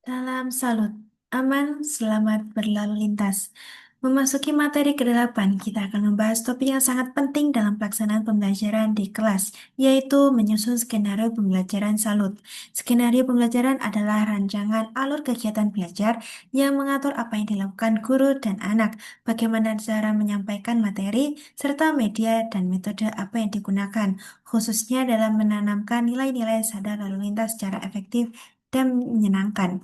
Salam salut, aman, selamat berlalu lintas. Memasuki materi ke-8, kita akan membahas topik yang sangat penting dalam pelaksanaan pembelajaran di kelas, yaitu menyusun skenario pembelajaran salut. Skenario pembelajaran adalah rancangan alur kegiatan belajar yang mengatur apa yang dilakukan guru dan anak, bagaimana cara menyampaikan materi, serta media dan metode apa yang digunakan, khususnya dalam menanamkan nilai-nilai sadar lalu lintas secara efektif dan menyenangkan.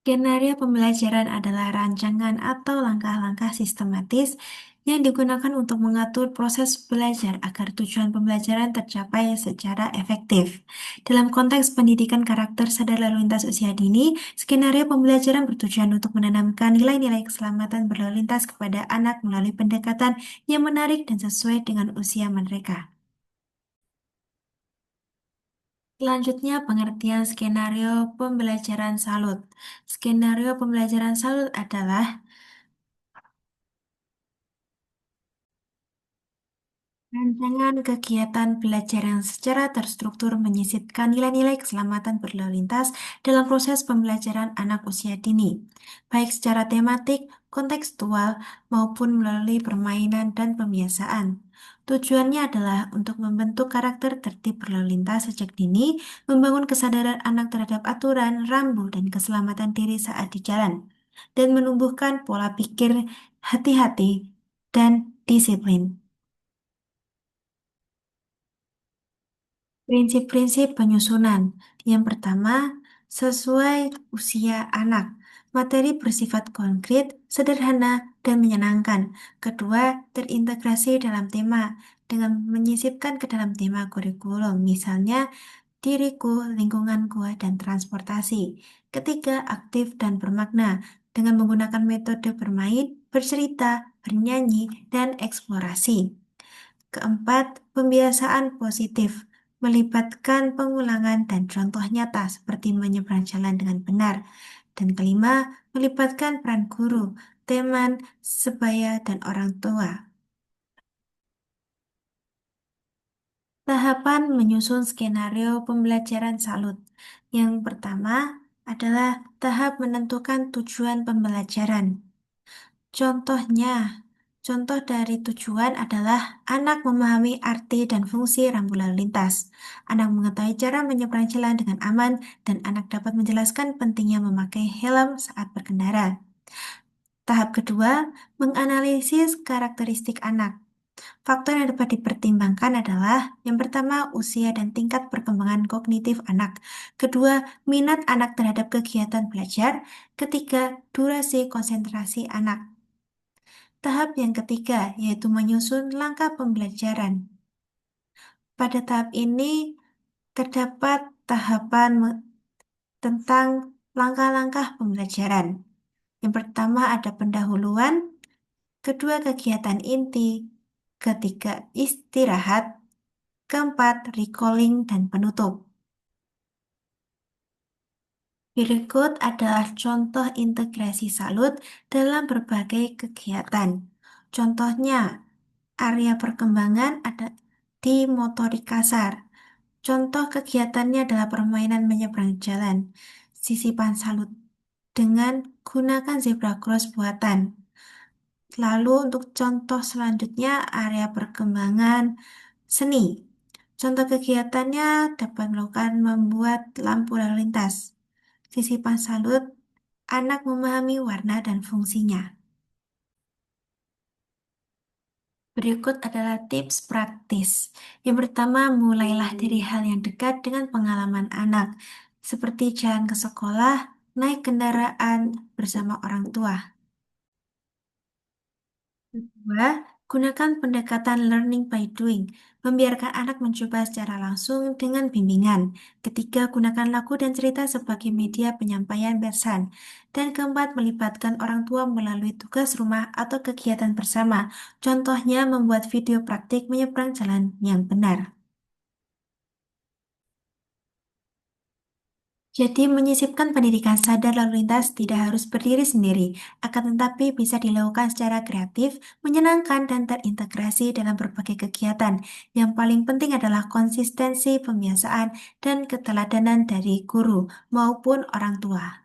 Skenario pembelajaran adalah rancangan atau langkah-langkah sistematis yang digunakan untuk mengatur proses belajar agar tujuan pembelajaran tercapai secara efektif. Dalam konteks pendidikan karakter sadar lalu lintas usia dini, skenario pembelajaran bertujuan untuk menanamkan nilai-nilai keselamatan berlalu lintas kepada anak melalui pendekatan yang menarik dan sesuai dengan usia mereka. Selanjutnya, pengertian skenario pembelajaran salut. Skenario pembelajaran salut adalah rancangan kegiatan belajar yang secara terstruktur menyisipkan nilai-nilai keselamatan berlalu lintas dalam proses pembelajaran anak usia dini, baik secara tematik, kontekstual, maupun melalui permainan dan pembiasaan. Tujuannya adalah untuk membentuk karakter tertib berlalu lintas sejak dini, membangun kesadaran anak terhadap aturan, rambu, dan keselamatan diri saat di jalan, dan menumbuhkan pola pikir hati-hati dan disiplin. Prinsip-prinsip penyusunan. Yang pertama, sesuai usia anak. Materi bersifat konkret, sederhana, dan menyenangkan. Kedua, terintegrasi dalam tema dengan menyisipkan ke dalam tema kurikulum, misalnya diriku, lingkunganku, dan transportasi. Ketiga, aktif dan bermakna dengan menggunakan metode bermain, bercerita, bernyanyi, dan eksplorasi. Keempat, pembiasaan positif melibatkan pengulangan dan contoh nyata seperti menyeberang jalan dengan benar. Dan kelima, melibatkan peran guru, teman, sebaya, dan orang tua. Tahapan menyusun skenario pembelajaran salut. Yang pertama adalah tahap menentukan tujuan pembelajaran. Contohnya, contoh dari tujuan adalah anak memahami arti dan fungsi rambu lalu lintas. Anak mengetahui cara menyeberang jalan dengan aman dan anak dapat menjelaskan pentingnya memakai helm saat berkendara. Tahap kedua, menganalisis karakteristik anak. Faktor yang dapat dipertimbangkan adalah yang pertama, usia dan tingkat perkembangan kognitif anak. Kedua, minat anak terhadap kegiatan belajar. Ketiga, durasi konsentrasi anak. Tahap yang ketiga, yaitu menyusun langkah pembelajaran. Pada tahap ini terdapat tahapan tentang langkah-langkah pembelajaran. Yang pertama ada pendahuluan, kedua kegiatan inti, ketiga istirahat, keempat recalling dan penutup. Berikut adalah contoh integrasi salut dalam berbagai kegiatan. Contohnya, area perkembangan ada di motorik kasar. Contoh kegiatannya adalah permainan menyeberang jalan, sisipan salut dengan gunakan zebra cross buatan. Lalu untuk contoh selanjutnya area perkembangan seni. Contoh kegiatannya dapat melakukan membuat lampu lalu lintas. Sisipan salut, anak memahami warna dan fungsinya. Berikut adalah tips praktis. Yang pertama, mulailah dari hal yang dekat dengan pengalaman anak, seperti jalan ke sekolah, naik kendaraan bersama orang tua. Kedua, gunakan pendekatan learning by doing, membiarkan anak mencoba secara langsung dengan bimbingan. Ketiga, gunakan lagu dan cerita sebagai media penyampaian pesan. Dan keempat, melibatkan orang tua melalui tugas rumah atau kegiatan bersama. Contohnya, membuat video praktik menyeberang jalan yang benar. Jadi, menyisipkan pendidikan sadar lalu lintas tidak harus berdiri sendiri, akan tetapi bisa dilakukan secara kreatif, menyenangkan, dan terintegrasi dalam berbagai kegiatan. Yang paling penting adalah konsistensi pembiasaan dan keteladanan dari guru maupun orang tua.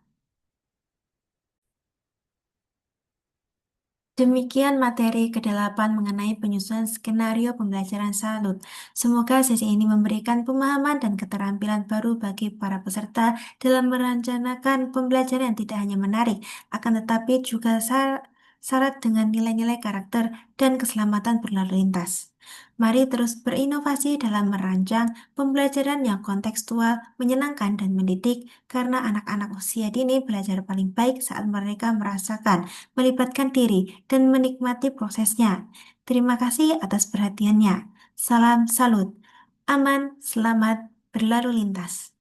Demikian materi ke-8 mengenai penyusunan skenario pembelajaran salut. Semoga sesi ini memberikan pemahaman dan keterampilan baru bagi para peserta dalam merencanakan pembelajaran yang tidak hanya menarik, akan tetapi juga syarat dengan nilai-nilai karakter dan keselamatan berlalu lintas. Mari terus berinovasi dalam merancang pembelajaran yang kontekstual, menyenangkan, dan mendidik, karena anak-anak usia dini belajar paling baik saat mereka merasakan, melibatkan diri, dan menikmati prosesnya. Terima kasih atas perhatiannya. Salam salut. Aman, selamat, berlalu lintas.